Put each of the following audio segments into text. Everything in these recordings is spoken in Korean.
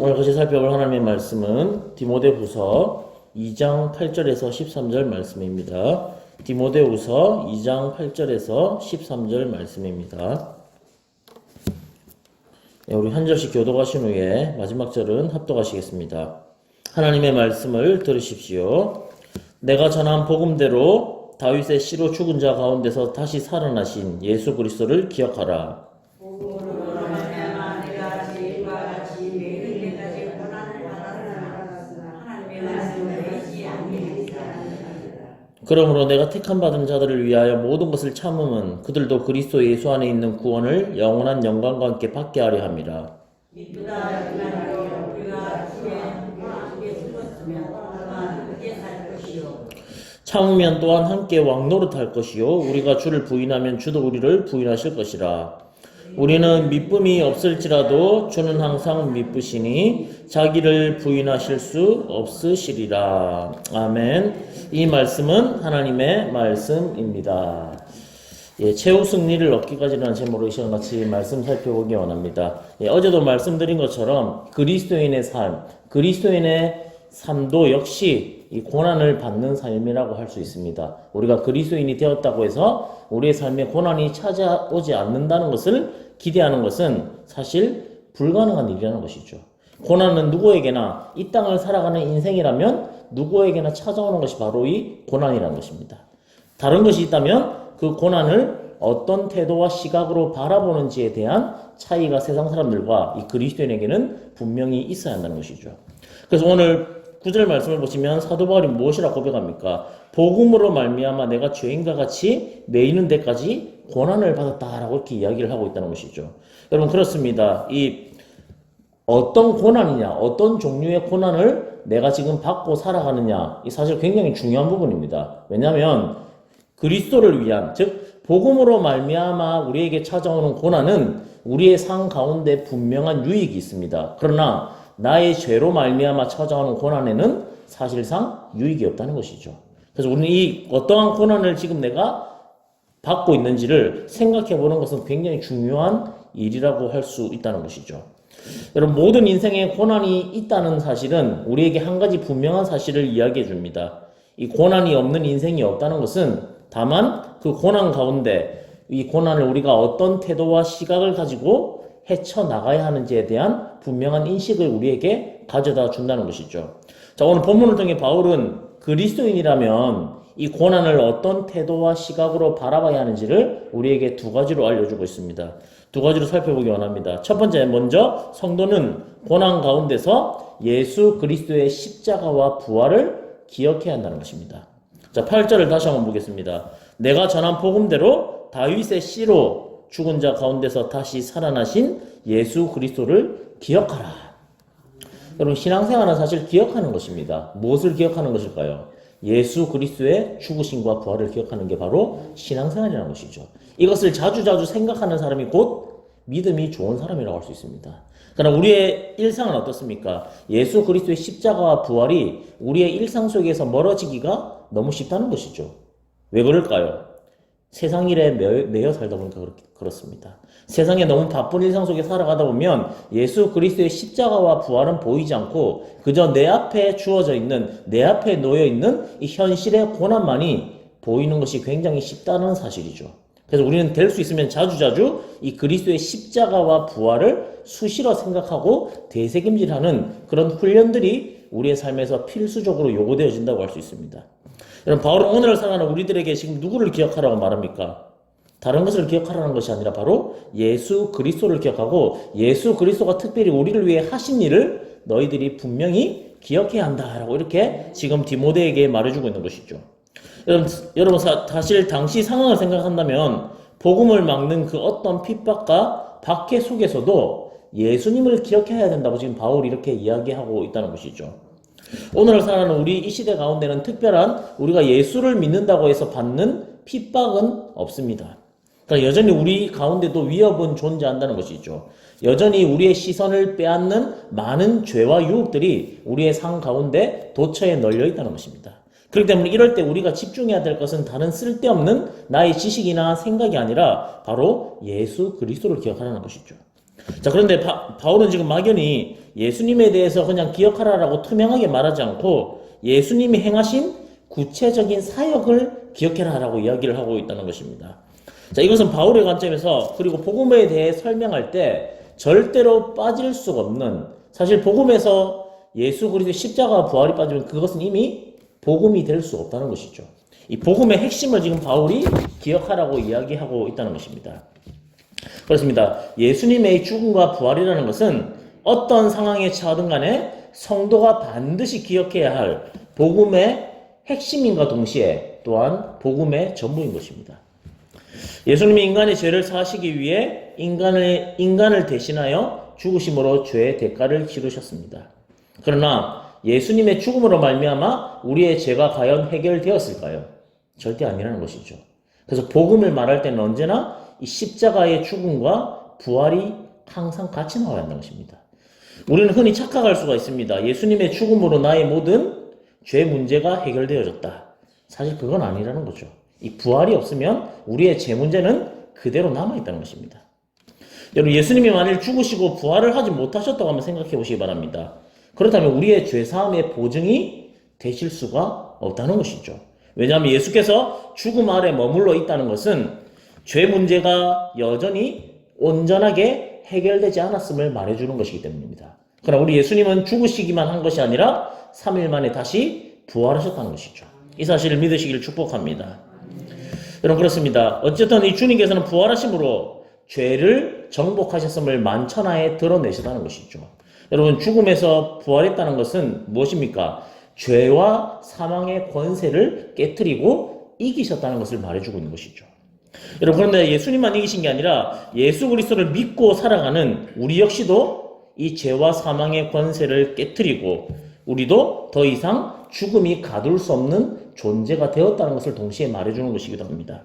오늘 같이 살펴볼 하나님의 말씀은 디모데후서 2장 8절에서 13절 말씀입니다. 디모데후서 2장 8절에서 13절 말씀입니다. 우리 한 절씩 교독하신 후에 마지막 절은 합독하시겠습니다. 하나님의 말씀을 들으십시오. 내가 전한 복음대로 다윗의 씨로 죽은 자 가운데서 다시 살아나신 예수 그리스도를 기억하라. 그러므로 내가 택함 받은 자들을 위하여 모든 것을 참음은 그들도 그리스도 예수 안에 있는 구원을 영원한 영광과 함께 받게 하려 함이라. 참으면 또한 함께 왕노릇할 것이요 우리가 주를 부인하면 주도 우리를 부인하실 것이라. 우리는 미쁨이 없을지라도 주는 항상 미쁘시니 자기를 부인하실 수 없으시리라. 아멘. 이 말씀은 하나님의 말씀입니다. 최후 승리를 얻기까지라는 제목으로 이 시간 같이 말씀 살펴보기 원합니다. 어제도 말씀드린 것처럼 그리스도인의 삶, 그리스도인의 삶도 역시 이 고난을 받는 삶이라고 할 수 있습니다. 우리가 그리스도인이 되었다고 해서 우리의 삶에 고난이 찾아오지 않는다는 것을 기대하는 것은 사실 불가능한 일이라는 것이죠. 고난은 누구에게나 이 땅을 살아가는 인생이라면 누구에게나 찾아오는 것이 바로 이 고난이라는 것입니다. 다른 것이 있다면 그 고난을 어떤 태도와 시각으로 바라보는지에 대한 차이가 세상 사람들과 이 그리스도인에게는 분명히 있어야 한다는 것이죠. 그래서 오늘 9절 말씀을 보시면 사도 바울이 무엇이라 고백합니까? 복음으로 말미암아 내가 죄인과 같이 매이는 데까지 고난을 받았다라고 이렇게 이야기를 하고 있다는 것이죠. 여러분 그렇습니다. 이 어떤 고난이냐, 어떤 종류의 고난을 내가 지금 받고 살아가느냐, 이 사실 굉장히 중요한 부분입니다. 왜냐하면 그리스도를 위한, 즉 복음으로 말미암아 우리에게 찾아오는 고난은 우리의 삶 가운데 분명한 유익이 있습니다. 그러나 나의 죄로 말미암아 찾아오는 고난에는 사실상 유익이 없다는 것이죠. 그래서 우리는 이 어떠한 고난을 지금 내가 받고 있는지를 생각해 보는 것은 굉장히 중요한 일이라고 할 수 있다는 것이죠. 여러분 모든 인생에 고난이 있다는 사실은 우리에게 한 가지 분명한 사실을 이야기해 줍니다. 이 고난이 없는 인생이 없다는 것은 다만 그 고난 가운데 이 고난을 우리가 어떤 태도와 시각을 가지고 헤쳐나가야 하는지에 대한 분명한 인식을 우리에게 가져다 준다는 것이죠. 자, 오늘 본문을 통해 바울은 그리스도인이라면 이 고난을 어떤 태도와 시각으로 바라봐야 하는지를 우리에게 두 가지로 알려주고 있습니다. 두 가지로 살펴보기 원합니다. 첫 번째, 먼저 성도는 고난 가운데서 예수 그리스도의 십자가와 부활을 기억해야 한다는 것입니다. 자, 8절을 다시 한번 보겠습니다. 내가 전한 복음대로 다윗의 씨로 죽은 자 가운데서 다시 살아나신 예수 그리스도를 기억하라. 여러분 신앙생활은 사실 기억하는 것입니다. 무엇을 기억하는 것일까요? 예수 그리스도의 죽으심과 부활을 기억하는 게 바로 신앙생활이라는 것이죠. 이것을 자주자주 생각하는 사람이 곧 믿음이 좋은 사람이라고 할 수 있습니다. 그러나 우리의 일상은 어떻습니까? 예수 그리스도의 십자가와 부활이 우리의 일상 속에서 멀어지기가 너무 쉽다는 것이죠. 왜 그럴까요? 세상 일에 매여 살다 보니까 그렇습니다. 세상에 너무 바쁜 일상 속에 살아가다 보면 예수 그리스도의 십자가와 부활은 보이지 않고 그저 내 앞에 주어져 있는, 내 앞에 놓여 있는 이 현실의 고난만이 보이는 것이 굉장히 쉽다는 사실이죠. 그래서 우리는 될 수 있으면 자주자주 이 그리스도의 십자가와 부활을 수시로 생각하고 되새김질하는 그런 훈련들이 우리의 삶에서 필수적으로 요구되어진다고 할 수 있습니다. 여러분 바울은 오늘을 살아가는 우리들에게 지금 누구를 기억하라고 말합니까? 다른 것을 기억하라는 것이 아니라 바로 예수 그리스도를 기억하고 예수 그리스도가 특별히 우리를 위해 하신 일을 너희들이 분명히 기억해야 한다라고 이렇게 지금 디모데에게 말해주고 있는 것이죠. 여러분 사실 당시 상황을 생각한다면 복음을 막는 그 어떤 핍박과 박해 속에서도 예수님을 기억해야 된다고 지금 바울이 이렇게 이야기하고 있다는 것이죠. 오늘을 살아가는 우리 이 시대 가운데는 특별한 우리가 예수를 믿는다고 해서 받는 핍박은 없습니다. 그러니까 여전히 우리 가운데도 위협은 존재한다는 것이죠. 여전히 우리의 시선을 빼앗는 많은 죄와 유혹들이 우리의 삶 가운데 도처에 널려 있다는 것입니다. 그렇기 때문에 이럴 때 우리가 집중해야 될 것은 다른 쓸데없는 나의 지식이나 생각이 아니라 바로 예수 그리스도를 기억하라는 것이죠. 자, 그런데 바울은 지금 막연히 예수님에 대해서 그냥 기억하라라고 투명하게 말하지 않고 예수님이 행하신 구체적인 사역을 기억해라라고 이야기를 하고 있다는 것입니다. 자, 이것은 바울의 관점에서 그리고 복음에 대해 설명할 때 절대로 빠질 수가 없는, 사실 복음에서 예수 그리스도의 십자가 부활이 빠지면 그것은 이미 복음이 될 수 없다는 것이죠. 이 복음의 핵심을 지금 바울이 기억하라고 이야기하고 있다는 것입니다. 그렇습니다. 예수님의 죽음과 부활이라는 것은 어떤 상황에 처하든 간에 성도가 반드시 기억해야 할 복음의 핵심인과 동시에 또한 복음의 전부인 것입니다. 예수님이 인간의 죄를 사하시기 위해 인간을 대신하여 죽으심으로 죄의 대가를 치르셨습니다. 그러나 예수님의 죽음으로 말미암아 우리의 죄가 과연 해결되었을까요? 절대 아니라는 것이죠. 그래서 복음을 말할 때는 언제나 이 십자가의 죽음과 부활이 항상 같이 나와야 한다는 것입니다. 우리는 흔히 착각할 수가 있습니다. 예수님의 죽음으로 나의 모든 죄 문제가 해결되어졌다. 사실 그건 아니라는 거죠. 이 부활이 없으면 우리의 죄 문제는 그대로 남아있다는 것입니다. 여러분, 예수님이 만일 죽으시고 부활을 하지 못하셨다고 한번 생각해 보시기 바랍니다. 그렇다면 우리의 죄사함의 보증이 되실 수가 없다는 것이죠. 왜냐하면 예수께서 죽음 아래 머물러 있다는 것은 죄 문제가 여전히 온전하게 해결되지 않았음을 말해주는 것이기 때문입니다. 그러나 우리 예수님은 죽으시기만 한 것이 아니라 3일 만에 다시 부활하셨다는 것이죠. 이 사실을 믿으시기를 축복합니다. 여러분, 그렇습니다. 어쨌든 이 주님께서는 부활하심으로 죄를 정복하셨음을 만천하에 드러내셨다는 것이죠. 여러분, 죽음에서 부활했다는 것은 무엇입니까? 죄와 사망의 권세를 깨트리고 이기셨다는 것을 말해주고 있는 것이죠. 여러분, 그런데 예수님만 이기신 게 아니라 예수 그리스도를 믿고 살아가는 우리 역시도 이 죄와 사망의 권세를 깨트리고 우리도 더 이상 죽음이 가둘 수 없는 존재가 되었다는 것을 동시에 말해주는 것이기도 합니다.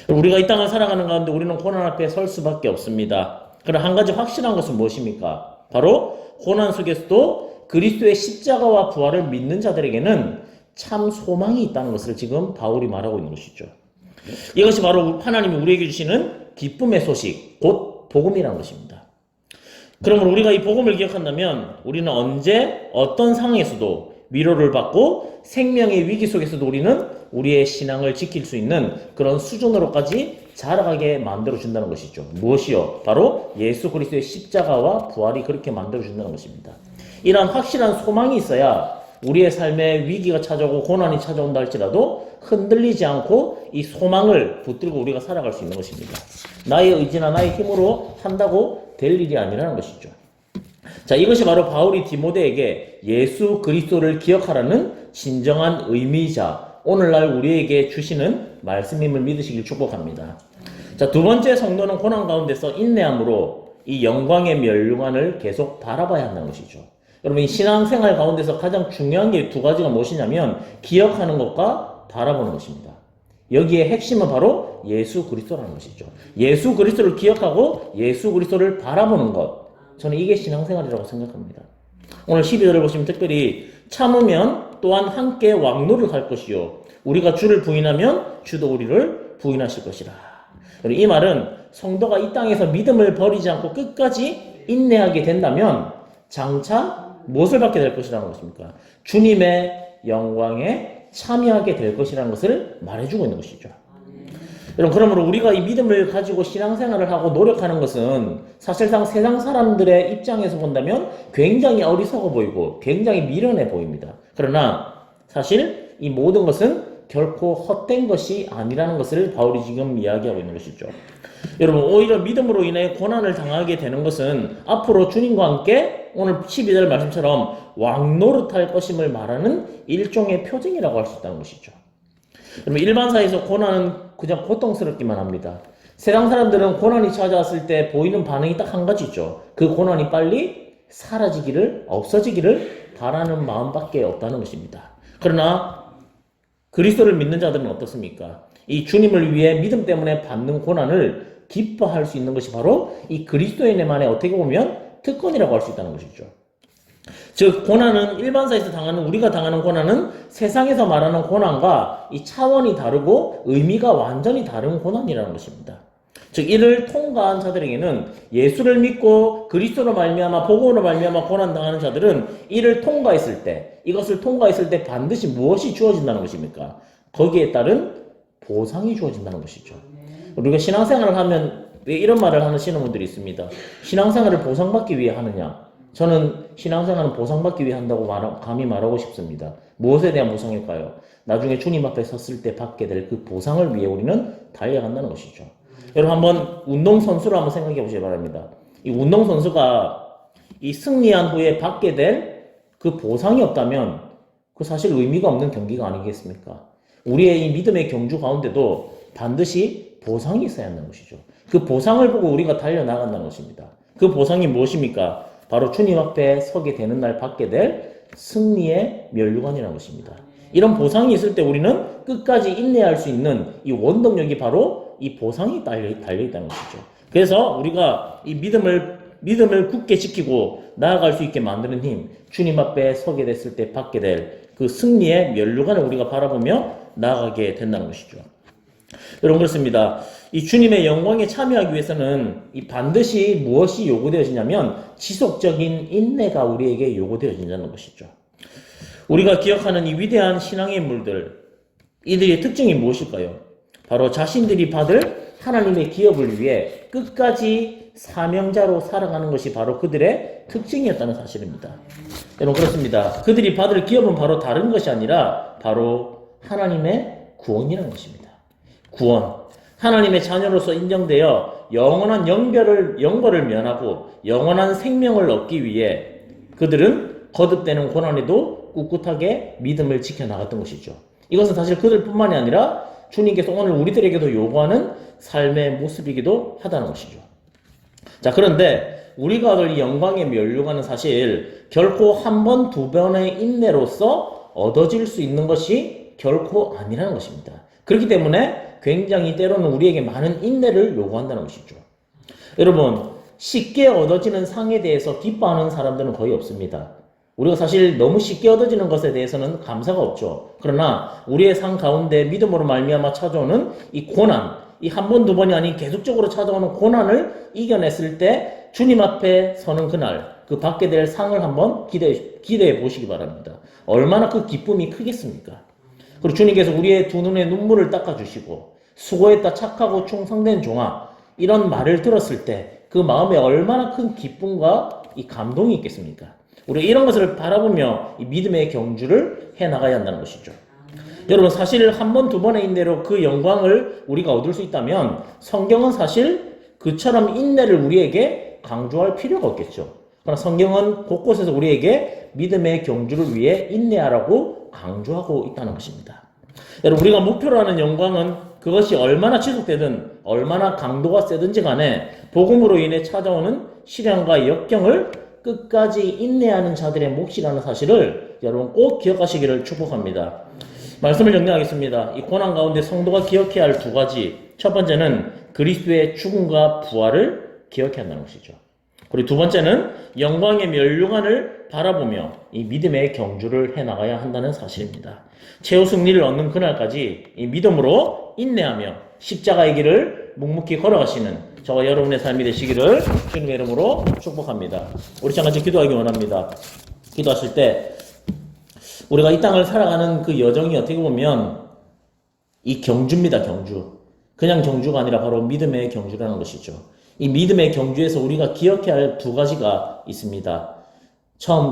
우리가 이 땅을 살아가는 가운데 우리는 고난 앞에 설 수밖에 없습니다. 그러나 한 가지 확실한 것은 무엇입니까? 바로 고난 속에서도 그리스도의 십자가와 부활을 믿는 자들에게는 참 소망이 있다는 것을 지금 바울이 말하고 있는 것이죠. 이것이 바로 하나님이 우리에게 주시는 기쁨의 소식, 곧 복음이라는 것입니다. 그러므로 우리가 이 복음을 기억한다면 우리는 언제 어떤 상황에서도 위로를 받고 생명의 위기 속에서도 우리는 우리의 신앙을 지킬 수 있는 그런 수준으로까지 자라가게 만들어준다는 것이죠. 무엇이요? 바로 예수 그리스도의 십자가와 부활이 그렇게 만들어준다는 것입니다. 이러한 확실한 소망이 있어야 우리의 삶에 위기가 찾아오고 고난이 찾아온다 할지라도 흔들리지 않고 이 소망을 붙들고 우리가 살아갈 수 있는 것입니다. 나의 의지나 나의 힘으로 한다고 될 일이 아니라는 것이죠. 자, 이것이 바로 바울이 디모데에게 예수 그리스도를 기억하라는 진정한 의미이자 오늘날 우리에게 주시는 말씀임을 믿으시길 축복합니다. 자, 두 번째, 성도는 고난 가운데서 인내함으로 이 영광의 멸류관을 계속 바라봐야 한다는 것이죠. 여러분, 이 신앙생활 가운데서 가장 중요한 게 두 가지가 무엇이냐면 기억하는 것과 바라보는 것입니다. 여기에 핵심은 바로 예수 그리스도라는 것이죠. 예수 그리스도를 기억하고 예수 그리스도를 바라보는 것, 저는 이게 신앙생활이라고 생각합니다. 오늘 12절을 보시면 특별히 참으면 또한 함께 왕노를 할 것이요 우리가 주를 부인하면 주도 우리를 부인하실 것이라. 이 말은 성도가 이 땅에서 믿음을 버리지 않고 끝까지 인내하게 된다면 장차 무엇을 받게 될 것이라는 것입니까? 주님의 영광에 참여하게 될 것이라는 것을 말해주고 있는 것이죠. 여러분, 그러므로 우리가 이 믿음을 가지고 신앙생활을 하고 노력하는 것은 사실상 세상 사람들의 입장에서 본다면 굉장히 어리석어 보이고 굉장히 미련해 보입니다. 그러나 사실 이 모든 것은 결코 헛된 것이 아니라는 것을 바울이 지금 이야기하고 있는 것이죠. 여러분, 오히려 믿음으로 인해 고난을 당하게 되는 것은 앞으로 주님과 함께 오늘 12절 말씀처럼 왕노릇할 것임을 말하는 일종의 표징이라고 할 수 있다는 것이죠. 여러분, 일반사에서 고난은 그냥 고통스럽기만 합니다. 세상 사람들은 고난이 찾아왔을 때 보이는 반응이 딱 한 가지 있죠. 그 고난이 빨리 사라지기를, 없어지기를 바라는 마음밖에 없다는 것입니다. 그러나 그리스도를 믿는 자들은 어떻습니까? 이 주님을 위해 믿음 때문에 받는 고난을 기뻐할 수 있는 것이 바로 이 그리스도인만의 어떻게 보면 특권이라고 할 수 있다는 것이죠. 즉, 고난은 일반사에서 당하는, 우리가 당하는 고난은 세상에서 말하는 고난과 이 차원이 다르고 의미가 완전히 다른 고난이라는 것입니다. 즉 이를 통과한 자들에게는 예수를 믿고 그리스도로 말미암아 복음으로 말미암아 고난 당하는 자들은 이를 통과했을 때 이것을 통과했을 때 반드시 무엇이 주어진다는 것입니까? 거기에 따른 보상이 주어진다는 것이죠. 우리가 신앙생활을 하면 왜 이런 말을 하시는 분들이 있습니다. 신앙생활을 보상받기 위해 하느냐? 저는 신앙생활은 보상받기 위해 한다고 감히 말하고 싶습니다. 무엇에 대한 보상일까요? 나중에 주님 앞에 섰을 때 받게 될 그 보상을 위해 우리는 달려간다는 것이죠. 여러분 한번 운동선수를 한번 생각해 보시기 바랍니다. 이 운동선수가 이 승리한 후에 받게 될 그 보상이 없다면 그 사실 의미가 없는 경기가 아니겠습니까? 우리의 이 믿음의 경주 가운데도 반드시 보상이 있어야 한다는 것이죠. 그 보상을 보고 우리가 달려나간다는 것입니다. 그 보상이 무엇입니까? 바로 주님 앞에 서게 되는 날 받게 될 승리의 면류관이라는 것입니다. 이런 보상이 있을 때 우리는 끝까지 인내할 수 있는 이 원동력이 바로 이 보상이 달려있다는 것이죠. 그래서 우리가 이 믿음을 굳게 지키고 나아갈 수 있게 만드는 힘, 주님 앞에 서게 됐을 때 받게 될 그 승리의 면류관을 우리가 바라보며 나아가게 된다는 것이죠. 여러분 그렇습니다. 이 주님의 영광에 참여하기 위해서는 이 반드시 무엇이 요구되어지냐면 지속적인 인내가 우리에게 요구되어진다는 것이죠. 우리가 기억하는 이 위대한 신앙의 인물들, 이들의 특징이 무엇일까요? 바로 자신들이 받을 하나님의 기업을 위해 끝까지 사명자로 살아가는 것이 바로 그들의 특징이었다는 사실입니다. 여러분 그렇습니다. 그들이 받을 기업은 바로 다른 것이 아니라 바로 하나님의 구원이라는 것입니다. 구원. 하나님의 자녀로서 인정되어 영원한 영벌을 면하고 영원한 생명을 얻기 위해 그들은 거듭되는 고난에도 꿋꿋하게 믿음을 지켜나갔던 것이죠. 이것은 사실 그들뿐만이 아니라 주님께서 오늘 우리들에게도 요구하는 삶의 모습이기도 하다는 것이죠. 자, 그런데 우리가 얻을 이 영광의 면류관은 사실 결코 한 번, 두 번의 인내로서 얻어질 수 있는 것이 결코 아니라는 것입니다. 그렇기 때문에 굉장히 때로는 우리에게 많은 인내를 요구한다는 것이죠. 여러분, 쉽게 얻어지는 상에 대해서 기뻐하는 사람들은 거의 없습니다. 우리가 사실 너무 쉽게 얻어지는 것에 대해서는 감사가 없죠. 그러나 우리의 삶 가운데 믿음으로 말미암아 찾아오는 이 고난, 이 한 번, 두 번이 아닌 계속적으로 찾아오는 고난을 이겨냈을 때 주님 앞에 서는 그날, 그 받게 될 상을 한번 기대해 보시기 바랍니다. 얼마나 그 기쁨이 크겠습니까? 그리고 주님께서 우리의 두 눈에 눈물을 닦아주시고 수고했다 착하고 충성된 종아 이런 말을 들었을 때 그 마음에 얼마나 큰 기쁨과 이 감동이 있겠습니까? 우리가 이런 것을 바라보며 이 믿음의 경주를 해나가야 한다는 것이죠. 여러분 사실 한 번, 두 번의 인내로 그 영광을 우리가 얻을 수 있다면 성경은 사실 그처럼 인내를 우리에게 강조할 필요가 없겠죠. 그러나 성경은 곳곳에서 우리에게 믿음의 경주를 위해 인내하라고 강조하고 있다는 것입니다. 여러분 우리가 목표로 하는 영광은 그것이 얼마나 지속되든 얼마나 강도가 세든지 간에 복음으로 인해 찾아오는 시련과 역경을 끝까지 인내하는 자들의 몫이라는 사실을 여러분 꼭 기억하시기를 축복합니다. 말씀을 정리하겠습니다. 이 고난 가운데 성도가 기억해야 할 두 가지. 첫 번째는 그리스도의 죽음과 부활을 기억해야 한다는 것이죠. 그리고 두 번째는 영광의 면류관을 바라보며 이 믿음의 경주를 해나가야 한다는 사실입니다. 최후 승리를 얻는 그날까지 이 믿음으로 인내하며 십자가의 길을 묵묵히 걸어가시는 저와 여러분의 삶이 되시기를 주님의 이름으로 축복합니다. 우리 참같이 기도하기 원합니다. 기도하실 때 우리가 이 땅을 살아가는 그 여정이 어떻게 보면 이 경주입니다. 경주. 그냥 경주가 아니라 바로 믿음의 경주라는 것이죠. 이 믿음의 경주에서 우리가 기억해야 할 두 가지가 있습니다.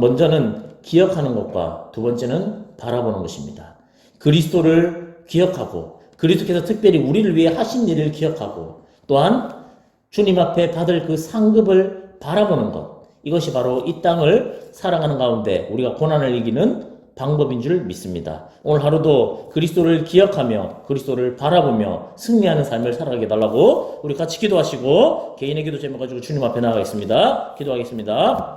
먼저는 기억하는 것과 두 번째는 바라보는 것입니다. 그리스도를 기억하고 그리스도께서 특별히 우리를 위해 하신 일을 기억하고 또한 주님 앞에 받을 그 상급을 바라보는 것. 이것이 바로 이 땅을 살아가는 가운데 우리가 고난을 이기는 방법인 줄 믿습니다. 오늘 하루도 그리스도를 기억하며 그리스도를 바라보며 승리하는 삶을 살아가게 해달라고 우리 같이 기도하시고 개인의 기도 제목 가지고 주님 앞에 나가겠습니다. 기도하겠습니다.